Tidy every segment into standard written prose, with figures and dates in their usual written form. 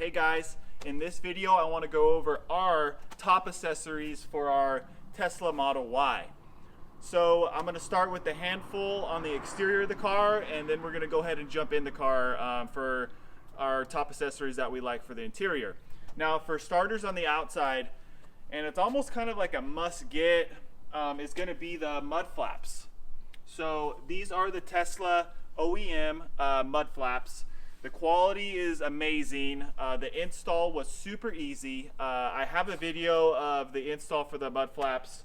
Hey guys, in this video I want to go over our top accessories for our Tesla Model Y. So I'm going to start with the handful on the exterior of the car, and then we're going to go ahead and jump in the car for our top accessories that we like for the interior. Now for starters on the outside, and it's almost kind of like a must get, is going to be the mud flaps. So these are the Tesla OEM mud flaps. The quality is amazing. The install was super easy. I have a video of the install for the mud flaps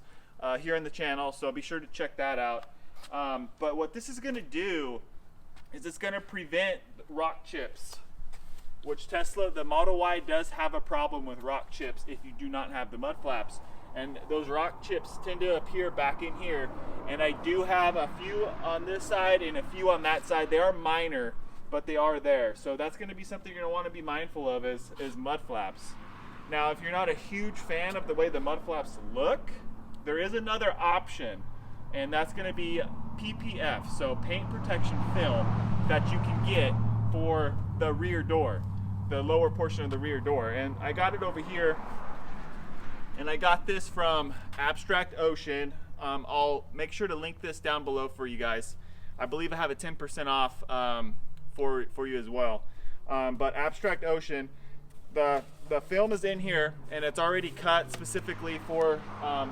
here on the channel, so be sure to check that out. But what this is going to do is it's going to prevent rock chips, which Tesla, the Model Y does have a problem with rock chips if you do not have the mud flaps. And those rock chips tend to appear back in here. And I do have a few on this side and a few on that side. They are minor, but they are there. So that's going to be something you're going to want to be mindful of is mud flaps. Now, if you're not a huge fan of the way the mud flaps look, there is another option, and that's going to be PPF, so paint protection film, that you can get for the rear door, the lower portion of the rear door. And I got it over here, and I got this from Abstract Ocean. I'll make sure to link this down below for you guys. I believe I have a 10% off for you as well. But Abstract Ocean, the film is in here, and it's already cut specifically for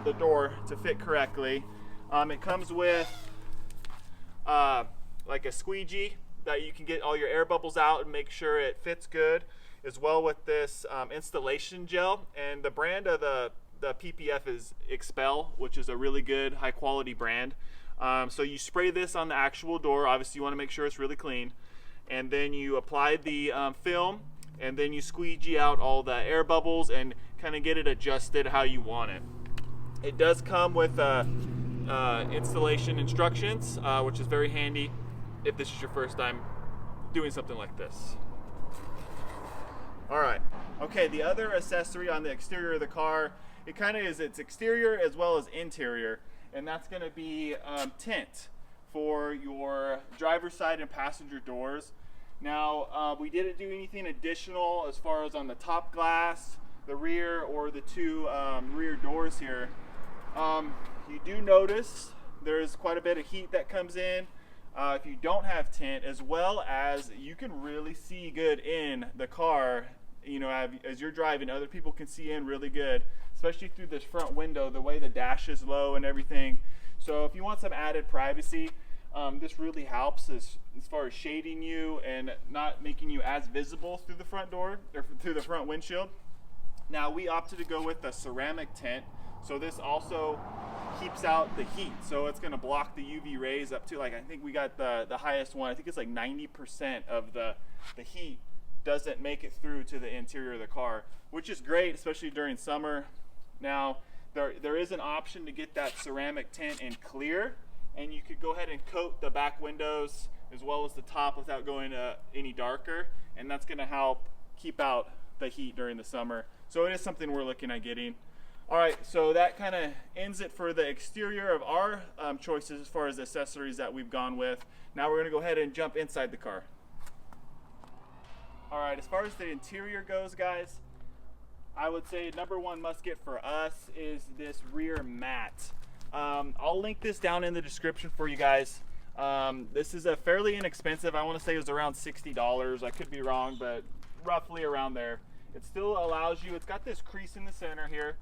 the door to fit correctly. It comes with like a squeegee that you can get all your air bubbles out and make sure it fits good, as well with this installation gel. And the brand of the PPF is Expel, which is a really good high quality brand. So you spray this on the actual door. Obviously you want to make sure it's really clean, and then you apply the film, and then you squeegee out all the air bubbles and kind of get it adjusted how you want it. It does come with installation instructions, which is very handy if this is your first time doing something like this. All right, okay, the other accessory on the exterior of the car, it kind of is its exterior as well as interior, and that's going to be tint for your driver's side and passenger doors. Now, we didn't do anything additional as far as on the top glass, the rear, or the two rear doors here. You do notice there's quite a bit of heat that comes in if you don't have tint, as well as you can really see good in the car. You know, as you're driving, other people can see in really good, especially through this front window, the way the dash is low and everything. So if you want some added privacy, this really helps as far as shading you and not making you as visible through the front door or through the front windshield. Now, we opted to go with the ceramic tint, so this also keeps out the heat. So it's going to block the UV rays up to, like, I think we got the highest one. I think it's like 90% of the heat doesn't make it through to the interior of the car, which is great, especially during summer. Now, there is an option to get that ceramic tint in clear, and you could go ahead and coat the back windows as well as the top without going any darker, and that's going to help keep out the heat during the summer. So it is something we're looking at getting. All right, so that kind of ends it for the exterior of our choices as far as accessories that we've gone with. Now we're going to go ahead and jump inside the car. All right, as far as the interior goes, guys, I would say number one must get for us is this rear mat. I'll link this down in the description for you guys. This is a fairly inexpensive. I want to say it was around $60. I could be wrong, but roughly around there. It still allows you, it's got this crease in the center here,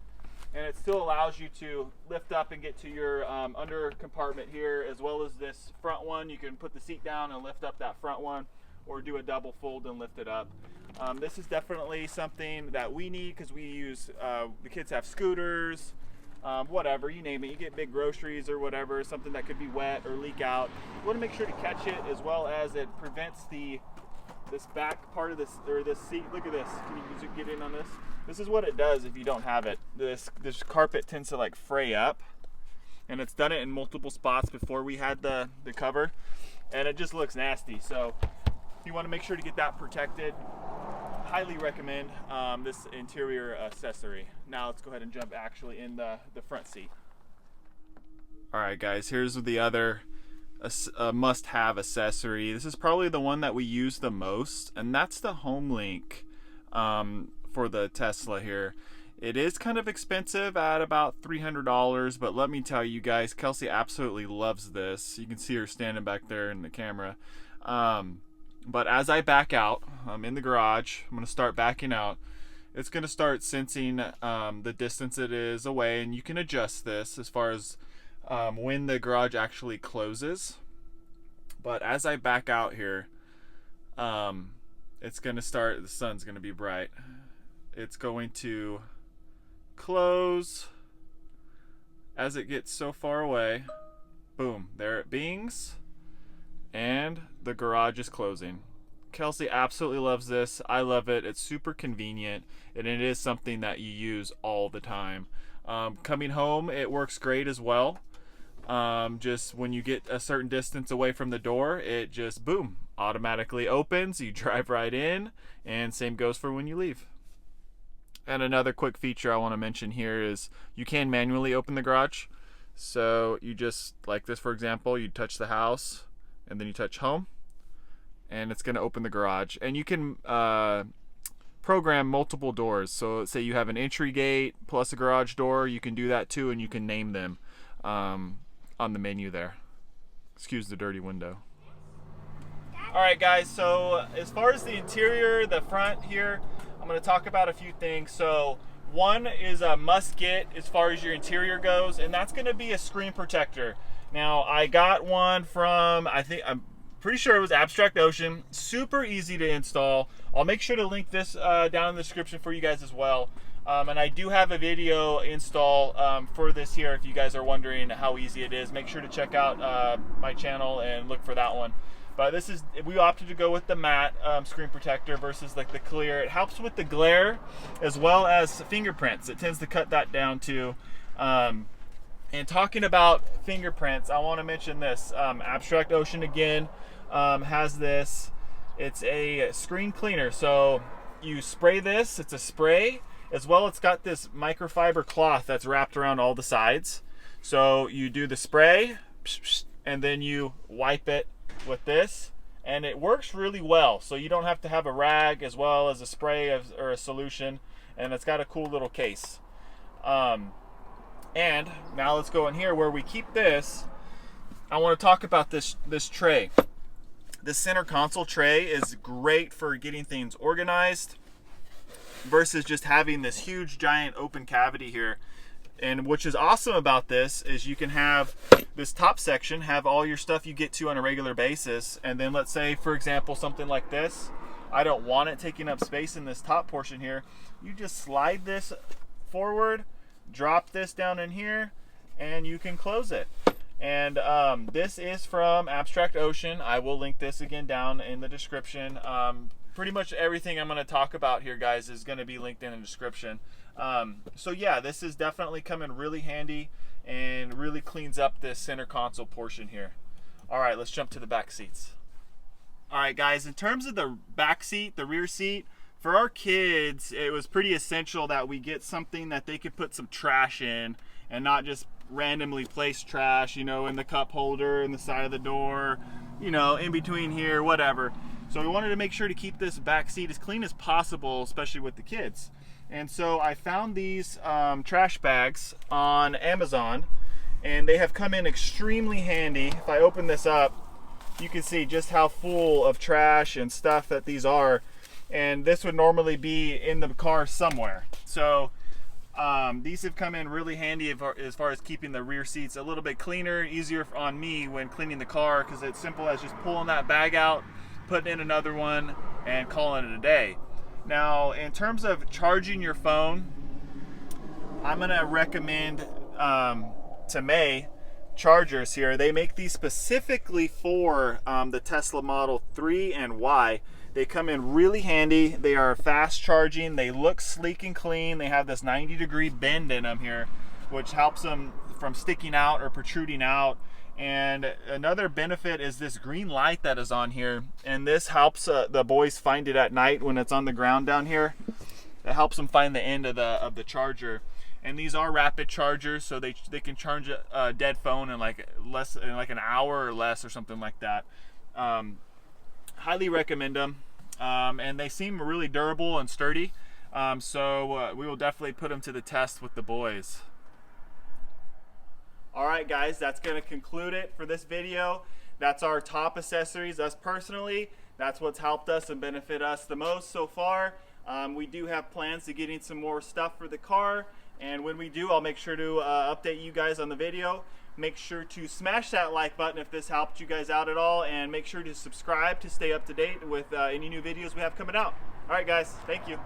and it still allows you to lift up and get to your under compartment here, as well as this front one. You can put the seat down and lift up that front one, or do a double fold and lift it up. This is definitely something that we need because we use, the kids have scooters, whatever, you name it. You get big groceries or whatever, something that could be wet or leak out. You want to make sure to catch it, as well as it prevents this back part of this, or this seat. Look at this. Can you get in on this? This is what it does if you don't have it. This carpet tends to like fray up, and it's done it in multiple spots before we had the cover, and it just looks nasty. So you want to make sure to get that protected. Highly recommend this interior accessory. Now let's go ahead and jump actually in the front seat. All right, guys, here's the other must-have accessory. This is probably the one that we use the most, and that's the HomeLink for the Tesla here. It is kind of expensive at about $300, but let me tell you guys, Kelsey absolutely loves this. You can see her standing back there in the camera. But as I back out, I'm in the garage, I'm going to start backing out. It's going to start sensing the distance it is away, and you can adjust this as far as when the garage actually closes. But as I back out here, it's going to start, the sun's going to be bright. It's going to close as it gets so far away. Boom, there it bings, and the garage is closing. Kelsey absolutely loves this. I love it. It's super convenient, and it is something that you use all the time. Coming home, it works great as well. Just when you get a certain distance away from the door, it just boom, automatically opens. You drive right in, and same goes for when you leave. And another quick feature I want to mention here is you can manually open the garage. So you just, like this for example, you touch the house and then you touch home, and it's going to open the garage. And you can program multiple doors. So say you have an entry gate plus a garage door, you can do that too, and you can name them on the menu there. Excuse the dirty window. Alright guys, so as far as the interior, the front here, I'm going to talk about a few things. So one is a must get as far as your interior goes, and that's going to be a screen protector. Now I got one from, I'm pretty sure it was Abstract Ocean. Super easy to install. I'll make sure to link this down in the description for you guys as well. And I do have a video install for this here if you guys are wondering how easy it is. Make sure to check out my channel and look for that one. But this is, we opted to go with the matte screen protector versus like the clear. It helps with the glare as well as fingerprints. It tends to cut that down too. And talking about fingerprints, I want to mention this. Abstract Ocean again has this. It's a screen cleaner. So you spray this, it's a spray. As well, it's got this microfiber cloth that's wrapped around all the sides. So you do the spray, and then you wipe it with this, and it works really well. So you don't have to have a rag as well as a spray or a solution, and it's got a cool little case. And now let's go in here where we keep this. I want to talk about this tray. This center console tray is great for getting things organized versus just having this huge giant open cavity here. And which is awesome about this is you can have this top section have all your stuff you get to on a regular basis, and then let's say for example something like this, I don't want it taking up space in this top portion here. You just slide this forward, drop this down in here, and you can close it. And this is from Abstract Ocean. I will link this again down in the description. Pretty much everything I'm going to talk about here, guys, is going to be linked in the description. So yeah, this is definitely coming really handy and really cleans up this center console portion here. All right, let's jump to the back seats. All right, guys, in terms of the back seat, the rear seat, for our kids, it was pretty essential that we get something that they could put some trash in and not just randomly place trash, you know, in the cup holder, in the side of the door, you know, in between here, whatever. So we wanted to make sure to keep this back seat as clean as possible, especially with the kids. And so I found these trash bags on Amazon, and they have come in extremely handy. If I open this up, you can see just how full of trash and stuff that these are. And this would normally be in the car somewhere. So these have come in really handy as far as keeping the rear seats a little bit cleaner, easier on me when cleaning the car, because it's simple as just pulling that bag out, putting in another one, and calling it a day. Now, in terms of charging your phone, I'm going to recommend Tomei chargers here. They make these specifically for the Tesla Model 3 and Y. They come in really handy. They are fast charging. They look sleek and clean. They have this 90-degree bend in them here, which helps them from sticking out or protruding out. And another benefit is this green light that is on here, and this helps the boys find it at night when it's on the ground down here. It helps them find the end of the charger. And these are rapid chargers, so they can charge a dead phone in like an hour or less or something like that. Highly recommend them. and they seem really durable and sturdy. So we will definitely put them to the test with the boys. All right, guys, that's going to conclude it for this video. That's our top accessories, us personally. That's what's helped us and benefit us the most so far. We do have plans to getting some more stuff for the car, and when we do, I'll make sure to update you guys on the video. Make sure to smash that like button if this helped you guys out at all, and make sure to subscribe to stay up to date with any new videos we have coming out. All right, guys, thank you.